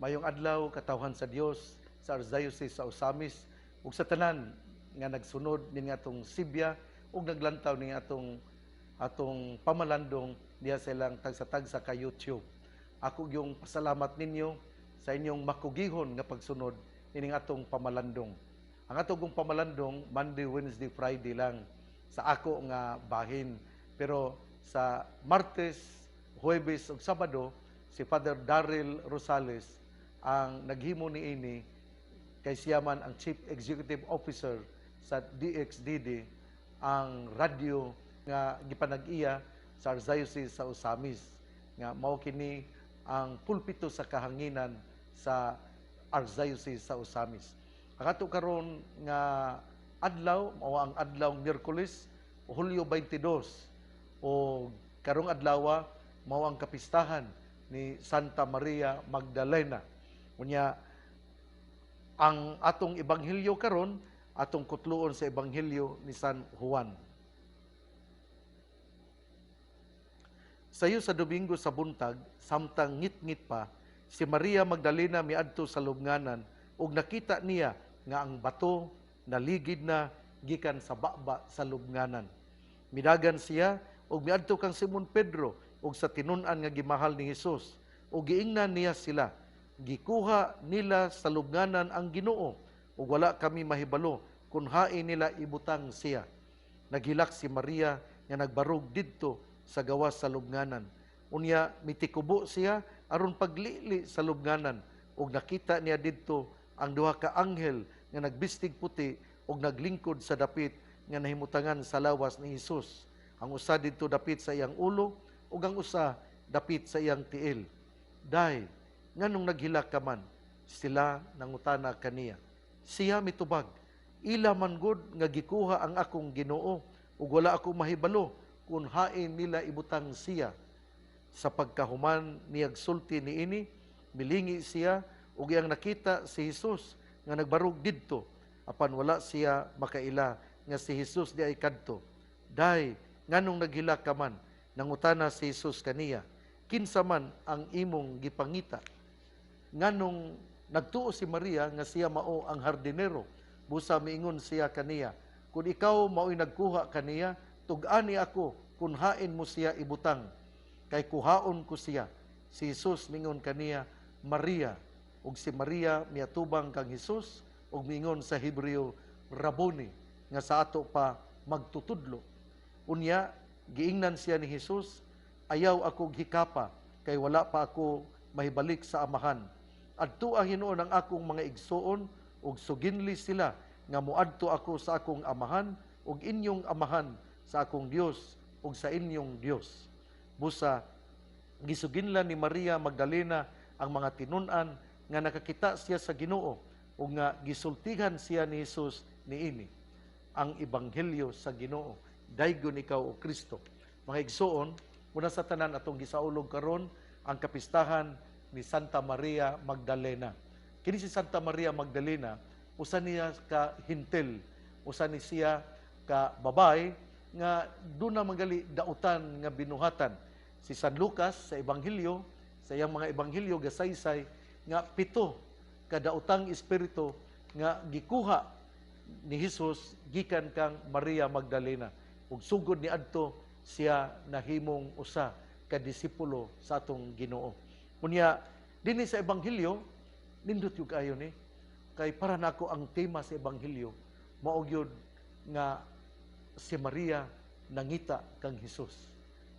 Mayong adlaw katawhan sa Dios sa Archdiocese sa Osamis ug sa tanan nga nagsunod nin atong Sibya ug naglantaw ning atong pamalandong diya sa ilang tagsa-tagsa ka YouTube. Ako yung pasalamat ninyo sa inyong makugihon nga pagsunod ining atong pamalandong. Ang atong pamalandong Monday, Wednesday, Friday lang sa ako nga bahin. Pero sa Martes, Huwebes ug Sabado si Father Daryl Rosales ang naghimo niini kay siya man ang Chief Executive Officer sa DXDD, ang radyo nga gipanag-iya sa Archdiocese sa Osamis nga mao kini ang pulpito sa kahanginan sa Archdiocese sa Osamis. Ang ato karon nga adlaw mao ang adlaw Miyerkules, Hulyo 22 o karong adlaw mao ang kapistahan ni Santa Maria Magdalena. Unya ang atong ebanghelyo karon atong kutluon sa ebanghelyo ni San Juan. Sayo sa Domingo sa buntag, samtang ngit-ngit pa, si Maria Magdalena miadto sa lubnganan ug nakita niya nga ang bato naligid na gikan sa baba sa lubnganan. Midagan siya ug miadto kang Simon Pedro ug sa tinun-an nga gimahal ni Hesus ug giingnan niya sila. Gikuha nila sa lubnganan ang Ginoo ug wala kami mahibalo kung hain nila ibutang siya. Naghilak si Maria nga nagbarog didto sa gawas sa lubnganan. Unya mitikubo siya aron paglili sa lubnganan ug nakita niya didto ang duha ka anghel nga nagbistig puti ug naglingkod sa dapit nga nahimutangan sa lawas ni Hesus. Ang usa didto dapit sa iyang ulo ug ang usa dapit sa iyang tiil. Day, nganong naghilak ka man? Sila nangutana kaniya. Siya mitubag, ila man gud nga gikuha ang akong Ginoo ug wala ako mahibalo kung hain nila ibutang siya. Sa pagkahuman niyag sulti niini, milingi siya ug iyang nakita si Hesus nga nagbarog didto apan wala siya makaila nga si Hesus di ay kadto. Day, nganong naghilak ka man? Nangutana si Hesus kaniya, kinsa man ang imong gipangita? Nganong nagtuo si Maria nga siya mao ang hardinero, busa miingon siya kaniya, kung ikaw mao'y nagkuha kaniya, tug-ani ako kung hain mo siya ibutang, kay kuhaon ko siya. Si Hesus mingon kaniya, Maria, ug si Maria miatubang kang Hesus ug mingon sa Hebreo, Rabboni, nga sa ato pa magtutudlo. Unya giingnan siya ni Hesus, ayaw ako hikapa kay wala pa ako mahibalik sa amahan. Adto ang hinuon ang akong mga igsuon ug suginli sila nga muadto ako sa akong amahan ug inyong amahan sa akong Dios ug sa inyong Dios. Busa gisuginlan ni Maria Magdalena ang mga tinun-an nga nakakita siya sa Ginoo ug nga gisultihan siya ni Hesus niini. Ang ebanghelyo sa Ginoo. Daygon ikaw o Kristo. Mga igsuon, muna sa tanan atong gisaulog karon ang kapistahan ni Santa Maria Magdalena. Kini si Santa Maria Magdalena, usa niya ka hintil, usa ni siya ka babay nga doon na magali dautan nga binuhatan. Si San Lucas sa ebanghelyo, sa iyang mga ebanghelyo gasaysay nga 7 kadautang espiritu nga gikuha ni Hesus gikan kang Maria Magdalena. Ug sugod ni adto siya nahimong usa ka disipulo sa atong Ginoo. Unya dinhi sa ebanghelyo nindot yung kayo ni kay para nako ang tema sa ebanghelyo mao gyud nga si Maria nangita kang Hesus.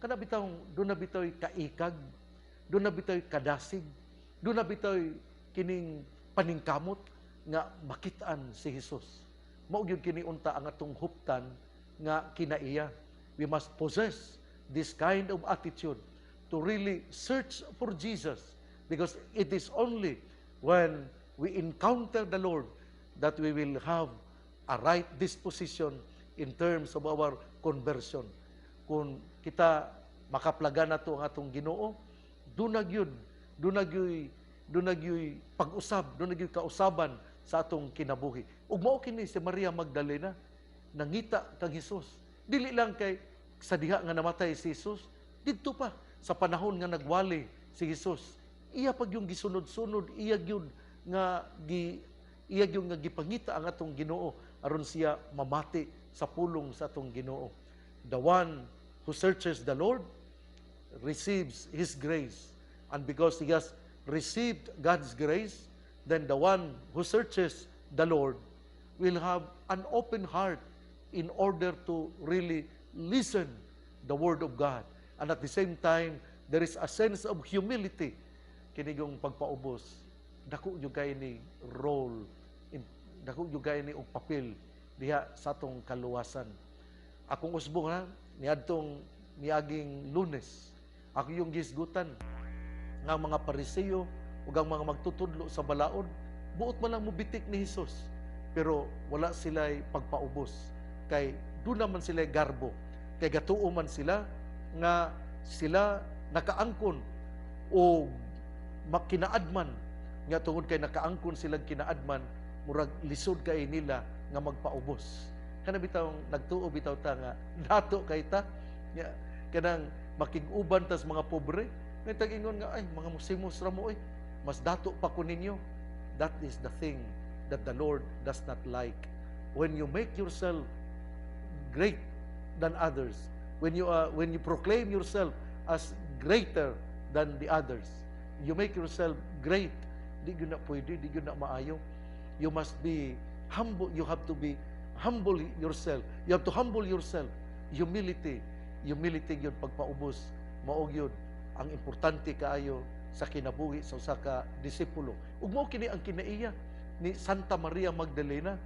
Kada bitaw do na bitaw kaikag, do na bitaw kadasig, do na bitaw kining paningkamot nga makitaan si Hesus. Mao gyud kini unta ang atong huptan nga kinaiya. We must possess this kind of attitude to really search for Jesus, because it is only when we encounter the Lord that we will have a right disposition in terms of our conversion. Kung kita makaplagan nato ang atong Ginoo, dunag pag-usab, dunag kausaban sa atong kinabuhi. Ug mao kini si Maria Magdalena nangita kang Hesus. Dili lang kay sa diha nga namatay si Hesus, didto pa sa panahon nga nagwali si Hesus iya pag yung gisunod-sunod, iya gyud nga iya gyud nga gipangita ang atong Ginoo aron siya mamati sa pulong sa atong Ginoo. The one who searches the Lord receives His grace. And because he has received God's grace, then the one who searches the Lord will have an open heart in order to really listen the Word of God. And at the same time, there is a sense of humility. Kinigong pagpaubos, dako yung kay ni role, dako yung kay ni og papel diha sa atong kaluwasan. Akong usbong ha, niadtong miaging Lunes, ako yung gisgutan nga mga Pariseo ug ang mga magtutudlo sa balaod, buot man lang mobitik ni Hesus, pero wala sila'y pagpaubos. Kay doon naman sila garbo, kay gatuo man sila nga sila nakaangkon o makinaadman nga tungod kay nakaangkon silang kinaadman, murag lisod kay nila nga magpaubos. Kana bitaw nagtuo bitaw ta nga dato kay ta kanang makig-uban tas mga pobre, may tag-ingon nga ay mga musimos ra mo mas dato pa ko ninyo. That is the thing that the Lord does not like. When you make yourself great than others, when you proclaim yourself as greater than the others, you make yourself great, di gyud na pwede, di gyud na maayo. You must be humble. You have to be humble yourself. You have to humble yourself. Humility gyud pagpaubos, mao gyud ang importante kaayo sa kinabuhi sa usa ka disipulo. Ug mao kini ang kinaiya ni Santa Maria Magdalena.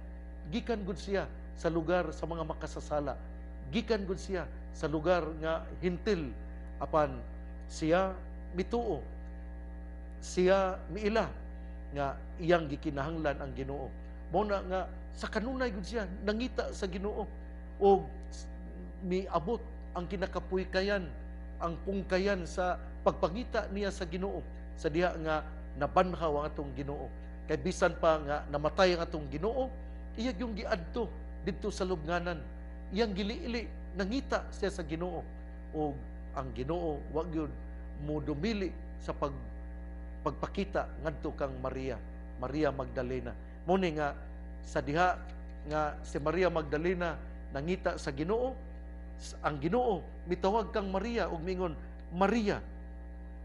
Gikan gud siya sa lugar sa mga makasasala. Gikan gud siya sa lugar nga hintil, apan siya mituo. Siya miila nga iyang gikinahanglan ang Ginoo. Mao na nga sa kanunay gud siya nangita sa Ginoo ug miabot ang kinakapuykayan, ang pungkayan sa pagpangita niya sa Ginoo, sa diha nga nabanhaw ang atong Ginoo. Kay bisan pa nga namatay ang atong Ginoo, iya yung giadto didto sa lubnganan, iyang giliili nangita siya sa Ginoo, ug ang Ginoo wa gyud modumili sa pagpakita ngadto kang Maria Magdalena. Mo ni nga sa diha nga si Maria Magdalena nangita sa Ginoo, ang Ginoo mitawag kang Maria ug mingon Maria,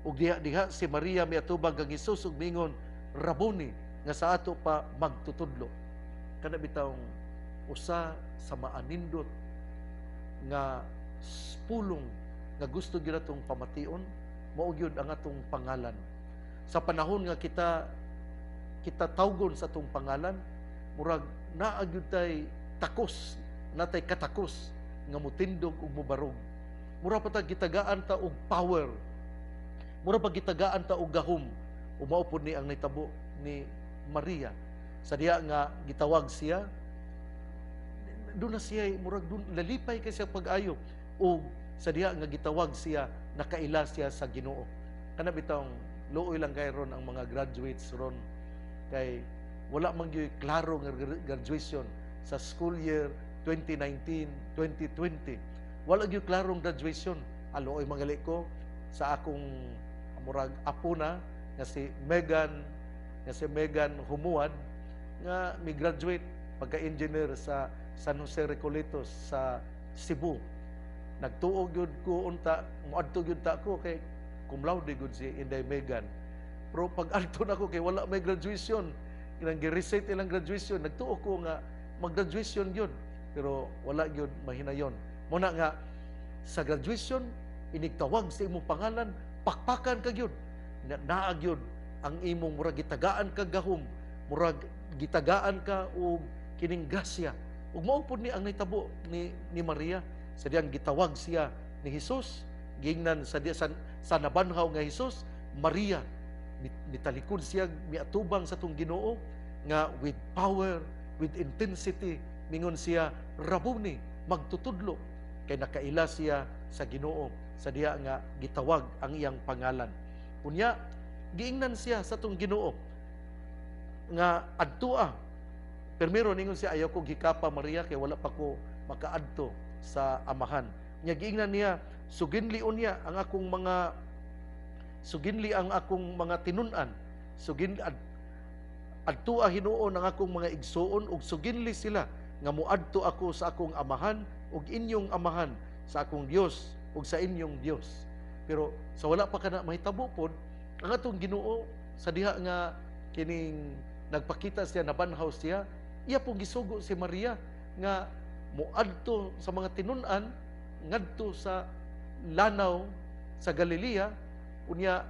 ug diha si Maria miatubang kang Hesus ug mingon Raboni, nga sa ato pa magtutudlo. Kana bitawng usa sa maanindot nga pulong nga gusto gyud natong pamation, mao gyud ang atong pangalan. Sa panahon nga kita tawgon sa atong pangalan, murag naa gyud tay takos, natay katakos nga mutindog ug mubarog. Mura pa ta gitagaan ta og power. Mura pa gitagaan ta og gahom. Umao pud ni ang nitabo ni Maria. Sa diha nga gitawag siya, doon na siya murag doon lalipay kay siya pag-ayo, ug sa diha nga gitawag siya, nakaila siya sa Ginoo. Kana bitawng luoy lang kay ron ang mga graduates ron, kay wala man gyud klaro nga graduation sa school year 2019-2020. Wala gyud klarong graduation. Aluoy mangali ko sa akong murag apo na nga si Megan Humuad nga mi-graduate pagka-engineer sa San Jose Recoletos sa Cebu. Nagtuo gyud ko unta, moadto gyud ta ko kay cum laude gyud si Inday Megan. Pero pag adto na ko kay wala may graduation, ilang gi-recite ilang graduation, nagtuo ko nga mag-graduation gyud, pero wala gyud mahinayon. Muna nga sa graduation inigtawag sa imong pangalan, pakpakan ka gyud. Naa gyud ang imong murag gitagaan ka gahom, murag gitagaan ka og kining grasya. Ug mao pud ni ang nitabo ni Maria. Sa diyang gitawag siya ni Hesus, gingnan sa nabanhaw nga Hesus, Maria. Nitalikod siya miatubang sa tong Ginoo nga with power, with intensity, mingon siya Rabuni, magtutudlo, kay nakaila siya sa Ginoo sa diha nga gitawag ang iyang pangalan. Unya giingnan siya sa tong Ginoo nga adtua. Primero ningon siya, ayaw ko gikapa Maria kay wala pa ko makaadto sa amahan. Nya giingnan niya, suginlion niya ang akong mga suginli ang akong mga tinun-an, sugin adto Hinuon ang akong mga igsuon, ug suginli sila nga muadto ako sa akong amahan ug inyong amahan, sa akong Dios ug sa inyong Dios. Pero sa wala pa kana mahitabo pod, ang atong Ginoo sa diha nga kining nagpakita siya, nabanhaw siya, iya pong gisugo si Maria nga muadto sa mga tinun-an ngadto sa lanaw sa Galilea, unya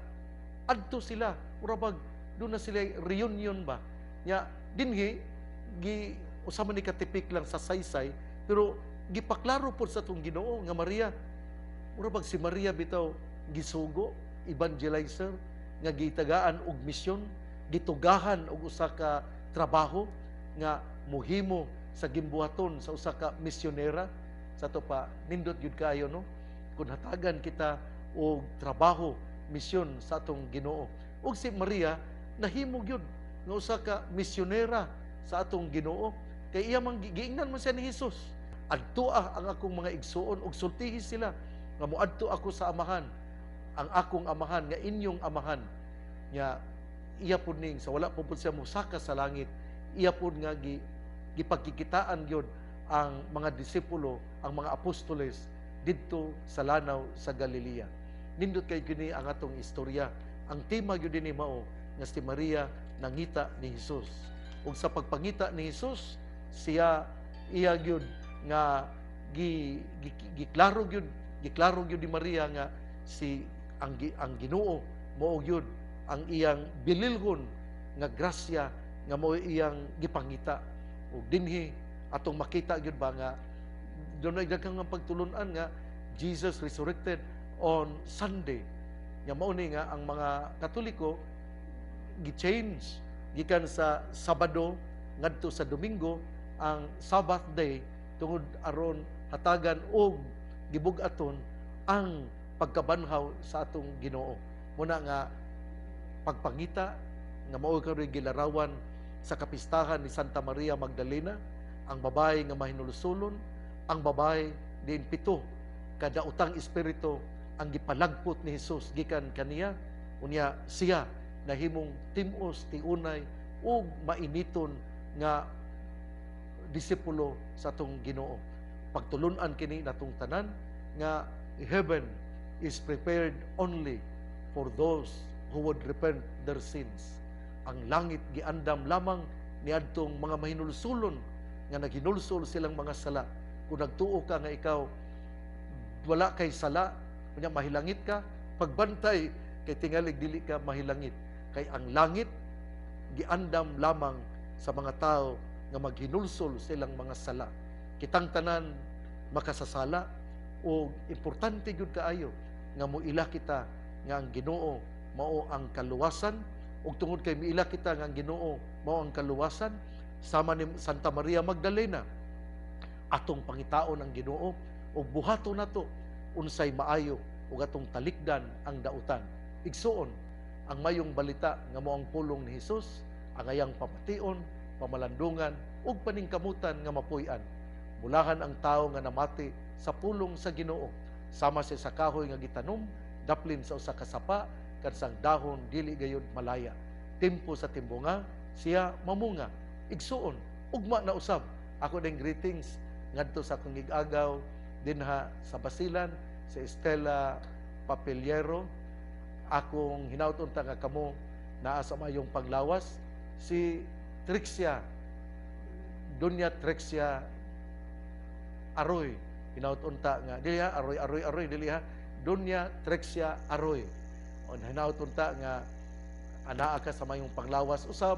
adto sila urabag doon na sila reunion ba nya dinhi gi usama ni katipik lang sa saysay, pero gipaklaro po sa atong Ginoo nga Maria, urabag si Maria bitaw gisugo, evangelizer nga gitagaan og misyon, gitugahan og usa ka trabaho nga muhimo sa gimbuhaton sa usa ka misyonera. Sa to pa nindot gyud kayo no, kun hatagan kita og trabaho, misyon sa atong Ginoo. Ug si Maria nahimo gyud nga usa ka misyonera sa atong Ginoo, kay iya man giingnan man siya ni Hesus. Adtoa ang akong mga igsuon ug sultihi sila nga moadto ako sa amahan, ang akong amahan nga inyong amahan. Nya iya pud ning sa wala pud siya mosaka sa langit, iya pud nga gipagkikitaan gyud ang mga disipulo, ang mga apostoles didto sa lanaw sa Galilea. Nindot kay kini ang atong istorya. Ang tema gyud dinhi mao nga si Maria nangita ni Hesus. Ug sa pagpangita ni Hesus, siya iya gyud nga giklaro gyud ni Maria nga si ang Ginoo mao gyud ang iyang bililhon nga grasya nga mao iyang gipangita. Ug dinhi atong makita gyud ba nga dunay daghang pagtulon-an nga Jesus resurrected on Sunday. Nga mao ni nga ang mga Katoliko gi-change gikan sa Sabado ngadto sa Domingo ang Sabbath day tungod aron hatagan og gibug-aton ang pagkabanhaw sa atong Ginoo. Muna nga pagpangita nga mao karon gilarawan sa kapistahan ni Santa Maria Magdalena, ang babae nga mahinulusolon, ang babae din 7 kada utang espiritu ang gipalagpot ni Hesus gikan kaniya, unya siya nahimong timos tiunay ug mainiton nga disipulo sa atong Ginoo. Pagtulun-an kini natong tanan nga heaven is prepared only for those who would repent their sins. Ang langit giandam lamang niadtong mga mahinulsulon nga naghinulsol silang mga sala. Kung nagtuo ka nga ikaw wala kay sala, kunya mahilangit ka, pagbantay kay tingalig dili ka mahilangit. Kay ang langit giandam lamang sa mga tao nga maghinulsol silang mga sala. Kitang tanan makasasala, o importante gyud kaayo nga moila kita nga ang Ginoo mao ang kaluwasan, ug tungod kay miila kita nga ang Ginoo mao ang kaluwasan, sama ni Santa Maria Magdalena atong pangitaon ang Ginoo ug buhaton nato unsay maayo ug atong talikdan ang dautan. Igsuon ang mayong balita nga mao ang pulong ni Hesus, ang ayang pamation, pamalandungan ug paningkamutan nga mapuy-an. Mulahan ang tawo nga namati sa pulong sa Ginoo, sama siya sa kahoy nga gitanom, daplin sa usa ka sapa, kansang dahon dili gayud malaya. Tempo sa timbunga, siya mamunga. Igsuon, ugma na usab. Ako ding greetings ngadto sa akong gig-agaw dinha sa Basilan, sa Estela Papeliero. Akong hinauton ta nga kamo naa sa mayong paglawas, si Trixia, Doña Trixia Aroy. Hinauton ta nga dili ha, Aroy dili ha, Doña Trixia Aroy. O hinauton ta nga anaa ka sa mayong paglawas usab,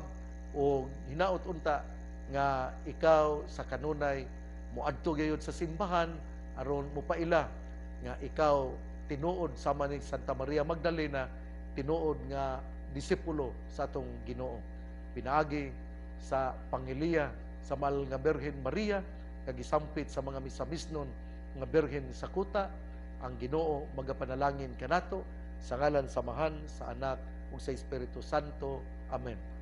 o hinaut unta nga ikaw sa kanunay moadto gayud sa simbahan aron mopaila nga ikaw tinuod sama ni Santa Maria Magdalena, tinuod nga disipulo sa atong Ginoo. Pinaagi sa pangiliya sa mahal nga Birhen Maria, kagisampit sa mga misamisnon nga Birhen sa kuta, ang Ginoo magapanalangin kanato sa ngalan sa Amahan, sa Anak ug sa Espiritu Santo. Amen.